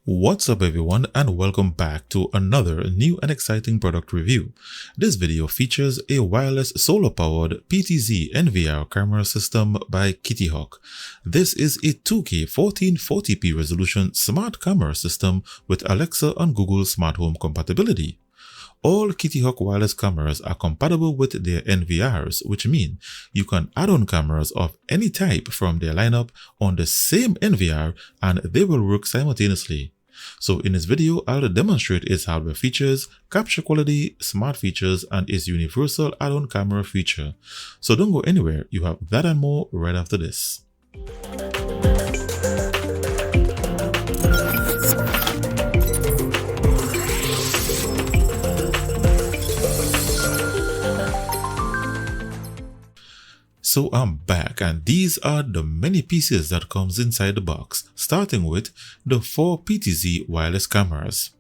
What's up everyone, and welcome back to another new and exciting product review. This video features a wireless solar powered PTZ NVR camera system by Kittyhok. This is a 2K 1440p resolution smart camera system with Alexa and Google Smart Home compatibility. All Kittyhok wireless cameras are compatible with their NVRs, which mean you can add on cameras of any type from their lineup on the same NVR and they will work simultaneously. So in this video, I'll demonstrate its hardware features, capture quality, smart features, and its universal add-on camera feature. So don't go anywhere, you have that and more right after this. So I'm back, and these are the many pieces that comes inside the box, starting with the 4 PTZ wireless cameras,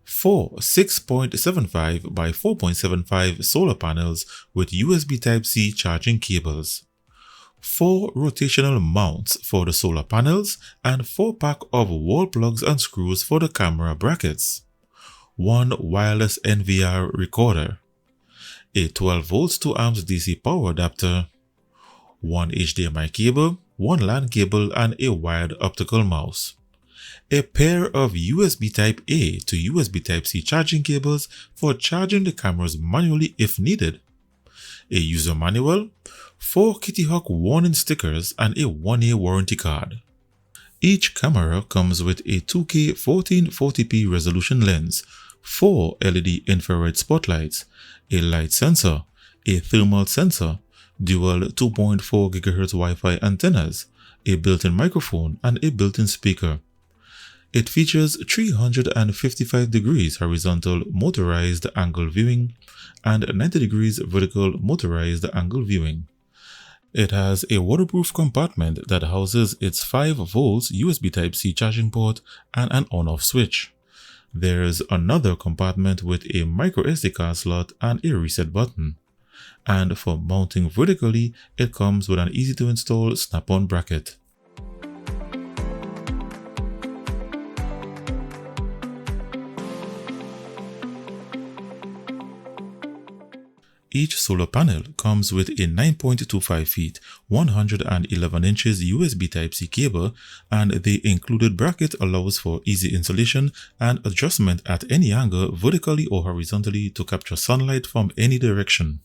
4 6.75 by 4.75 solar panels with USB Type-C charging cables, 4 rotational mounts for the solar panels, and 4 pack of wall plugs and screws for the camera brackets, 1 wireless NVR recorder, a 12 volts 2 amps DC power adapter, 1 HDMI cable, 1 LAN cable, and a wired optical mouse, a pair of USB Type-A to USB Type-C charging cables for charging the cameras manually if needed, a user manual, 4 Kittyhok warning stickers, and a 1-year warranty card. Each camera comes with a 2K 1440p resolution lens, 4 LED infrared spotlights, a light sensor, a thermal sensor, dual 2.4 GHz Wi-Fi antennas, a built-in microphone, and a built-in speaker. It features 355 degrees horizontal motorized angle viewing and 90 degrees vertical motorized angle viewing. It has a waterproof compartment that houses its 5 volts USB Type-C charging port and an on-off switch. There's another compartment with a micro SD card slot and a reset button. And for mounting vertically, it comes with an easy-to-install snap-on bracket. Each solar panel comes with a 9.25 feet, 111 inches USB Type-C cable, and the included bracket allows for easy installation and adjustment at any angle vertically or horizontally to capture sunlight from any direction.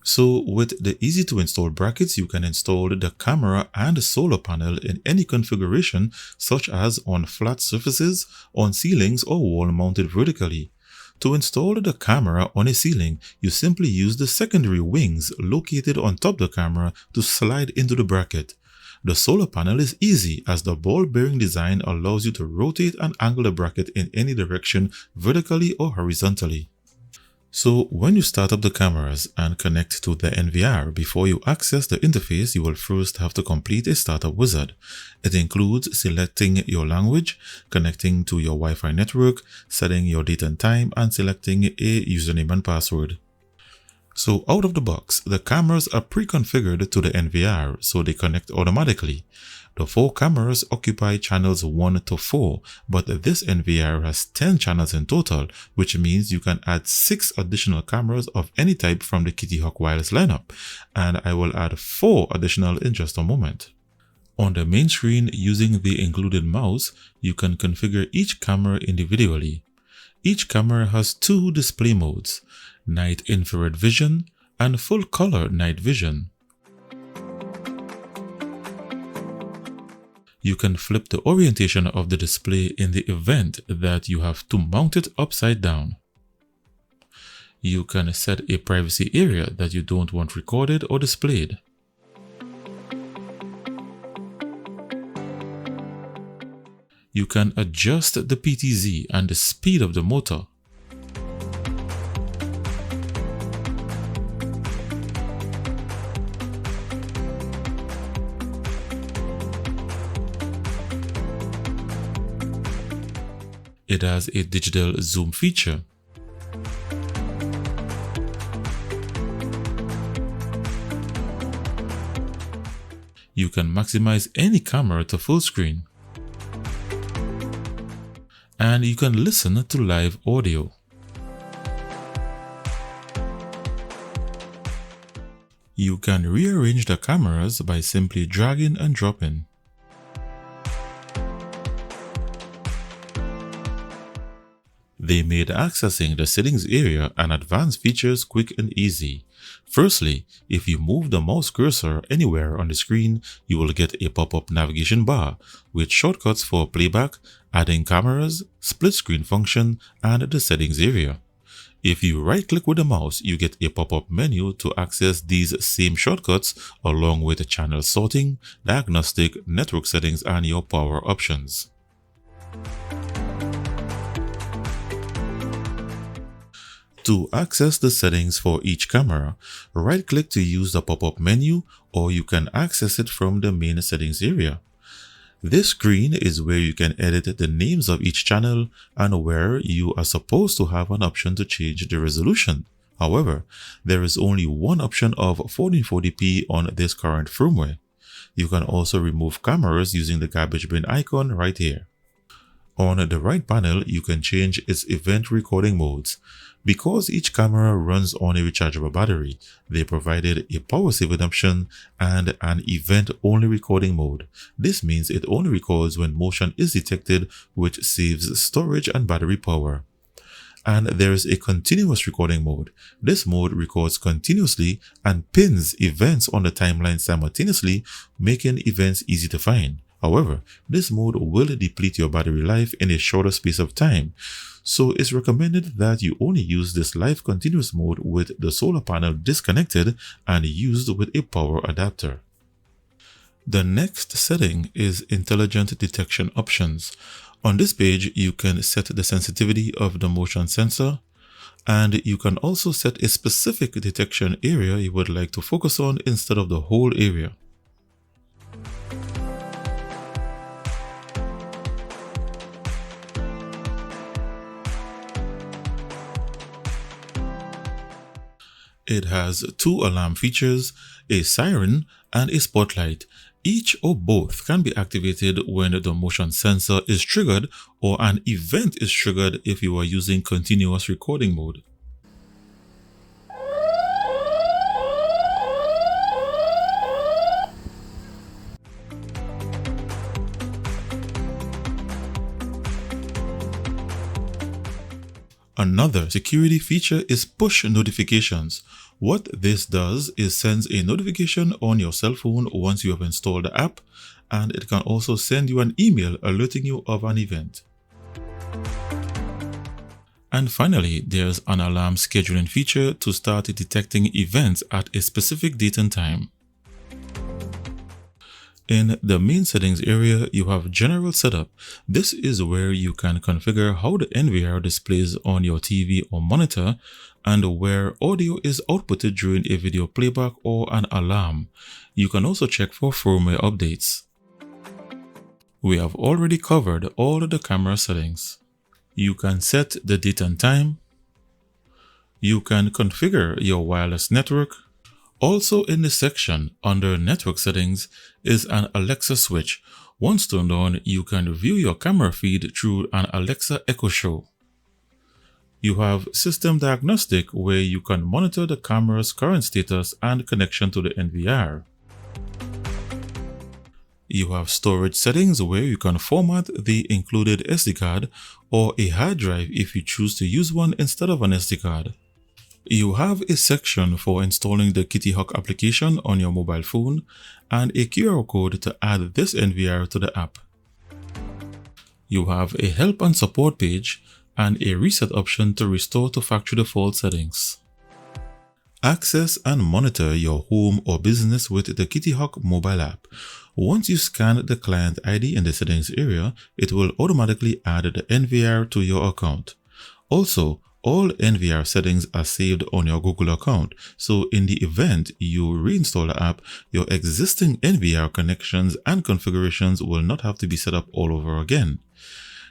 So with the easy to install brackets, you can install the camera and the solar panel in any configuration, such as on flat surfaces, on ceilings, or wall mounted vertically. To install the camera on a ceiling, you simply use the secondary wings located on top of the camera to slide into the bracket. The solar panel is easy as the ball bearing design allows you to rotate and angle the bracket in any direction vertically or horizontally. So when you start up the cameras and connect to the NVR, before you access the interface, you will first have to complete a startup wizard. It includes selecting your language, connecting to your Wi-Fi network, setting your date and time, and selecting a username and password. So out of the box, the cameras are pre-configured to the NVR, so they connect automatically. The 4 cameras occupy channels 1 to 4, but this NVR has 10 channels in total, which means you can add 6 additional cameras of any type from the Kittyhok wireless lineup, and I will add 4 additional in just a moment. On the main screen, using the included mouse, you can configure each camera individually. Each camera has 2 display modes, night infrared vision and full color night vision. You can flip the orientation of the display in the event that you have to mount it upside down. You can set a privacy area that you don't want recorded or displayed. You can adjust the PTZ and the speed of the motor. It has a digital zoom feature. You can maximize any camera to full screen. And you can listen to live audio. You can rearrange the cameras by simply dragging and dropping. They made accessing the settings area and advanced features quick and easy. Firstly, if you move the mouse cursor anywhere on the screen, you will get a pop-up navigation bar with shortcuts for playback, adding cameras, split screen function, and the settings area. If you right-click with the mouse, you get a pop-up menu to access these same shortcuts along with channel sorting, diagnostic, network settings, and your power options. To access the settings for each camera, right-click to use the pop-up menu, or you can access it from the main settings area. This screen is where you can edit the names of each channel and where you are supposed to have an option to change the resolution. However, there is only one option of 1440p on this current firmware. You can also remove cameras using the garbage bin icon right here. On the right panel, you can change its event recording modes. Because each camera runs on a rechargeable battery, they provided a power saving option and an event-only recording mode. This means it only records when motion is detected, which saves storage and battery power. And there is a continuous recording mode. This mode records continuously and pins events on the timeline simultaneously, making events easy to find. However, this mode will deplete your battery life in a shorter space of time, so it's recommended that you only use this live continuous mode with the solar panel disconnected and used with a power adapter. The next setting is intelligent detection options. On this page, you can set the sensitivity of the motion sensor, and you can also set a specific detection area you would like to focus on instead of the whole area. It has two alarm features, a siren and a spotlight. Each or both can be activated when the motion sensor is triggered or an event is triggered if you are using continuous recording mode. Another security feature is push notifications. What this does is sends a notification on your cell phone once you have installed the app, and it can also send you an email alerting you of an event. And finally, there's an alarm scheduling feature to start detecting events at a specific date and time. In the main settings area, you have General Setup. This is where you can configure how the NVR displays on your TV or monitor and where audio is outputted during a video playback or an alarm. You can also check for firmware updates. We have already covered all of the camera settings. You can set the date and time. You can configure your wireless network. Also in this section, under Network Settings, is an Alexa switch. Once turned on, you can view your camera feed through an Alexa Echo Show. You have System Diagnostic, where you can monitor the camera's current status and connection to the NVR. You have Storage Settings, where you can format the included SD card or a hard drive if you choose to use one instead of an SD card. You have a section for installing the Kittyhok application on your mobile phone and a QR code to add this NVR to the app. You have a help and support page and a reset option to restore to factory default settings. Access and monitor your home or business with the Kittyhok Mobile app. Once you scan the client ID in the settings area, it will automatically add the NVR to your account. Also, all NVR settings are saved on your Google account, so in the event you reinstall the app, your existing NVR connections and configurations will not have to be set up all over again.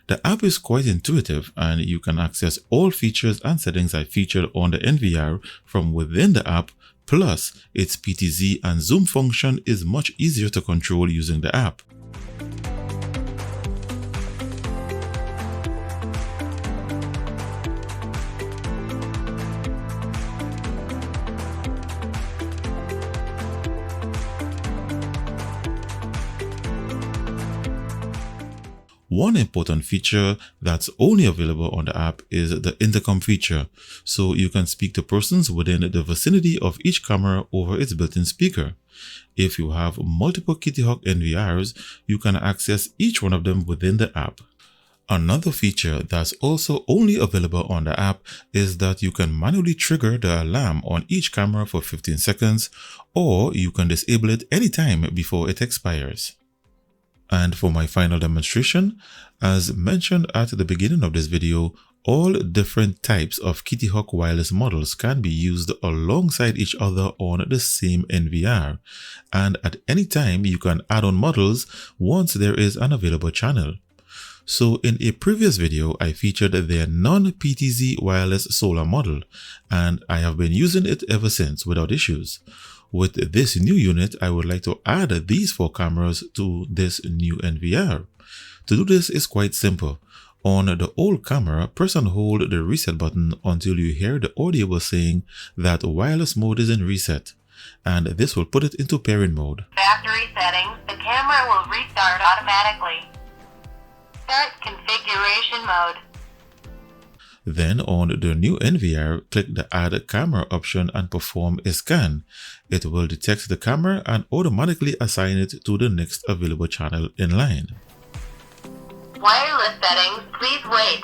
The app is quite intuitive and you can access all features and settings I featured on the NVR from within the app, plus its PTZ and zoom function is much easier to control using the app. One important feature that's only available on the app is the intercom feature, so you can speak to persons within the vicinity of each camera over its built-in speaker. If you have multiple Kittyhok NVRs, you can access each one of them within the app. Another feature that's also only available on the app is that you can manually trigger the alarm on each camera for 15 seconds, or you can disable it anytime before it expires. And for my final demonstration, as mentioned at the beginning of this video, all different types of Kittyhok wireless models can be used alongside each other on the same NVR, and at any time you can add on models once there is an available channel. So in a previous video, I featured their non-PTZ wireless solar model, and I have been using it ever since without issues. With this new unit, I would like to add these 4 cameras to this new NVR. To do this is quite simple. On the old camera, press and hold the reset button until you hear the audio saying that wireless mode is in reset, and this will put it into pairing mode. Factory settings, the camera will restart automatically. Start configuration mode. Then on the new NVR, click the Add Camera option and perform a scan. It will detect the camera and automatically assign it to the next available channel in line. Wireless settings, please wait.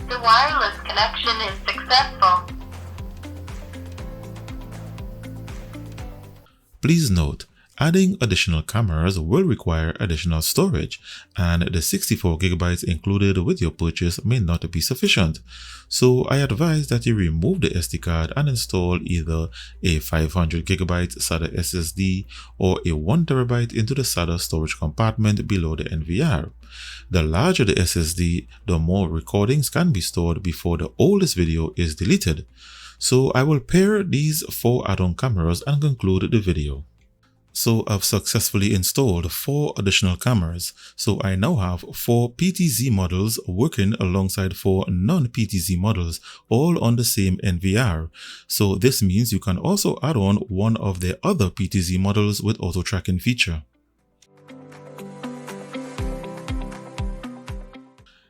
The wireless connection is successful. Please note, adding additional cameras will require additional storage, and the 64 GB included with your purchase may not be sufficient. So I advise that you remove the SD card and install either a 500 GB SATA SSD or a 1 TB into the SATA storage compartment below the NVR. The larger the SSD, the more recordings can be stored before the oldest video is deleted. So I will pair these 4 add-on cameras and conclude the video. So I've successfully installed 4 additional cameras, so I now have 4 PTZ models working alongside 4 non-PTZ models, all on the same NVR. So this means you can also add on one of the other PTZ models with auto tracking feature.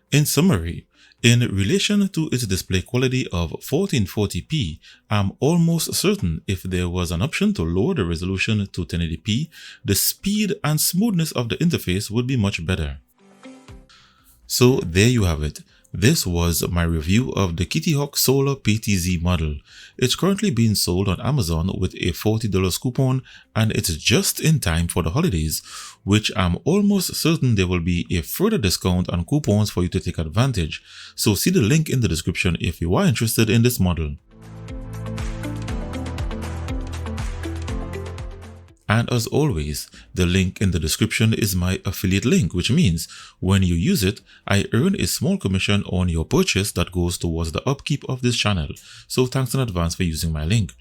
In summary, in relation to its display quality of 1440p, I'm almost certain if there was an option to lower the resolution to 1080p, the speed and smoothness of the interface would be much better. So there you have it. This was my review of the Kittyhok Solar PTZ model. It's currently being sold on Amazon with a $40 coupon, and it's just in time for the holidays, which I'm almost certain there will be a further discount on coupons for you to take advantage. So see the link in the description if you are interested in this model. And as always, the link in the description is my affiliate link, which means when you use it, I earn a small commission on your purchase that goes towards the upkeep of this channel. So thanks in advance for using my link.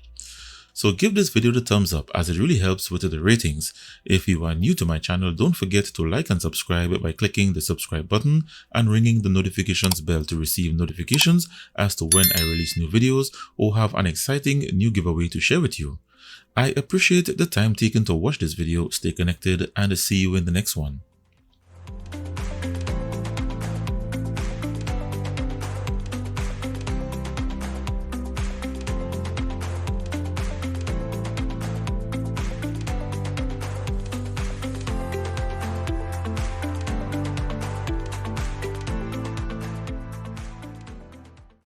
So give this video the thumbs up as it really helps with the ratings. If you are new to my channel, don't forget to like and subscribe by clicking the subscribe button and ringing the notifications bell to receive notifications as to when I release new videos or have an exciting new giveaway to share with you. I appreciate the time taken to watch this video. Stay connected and see you in the next one.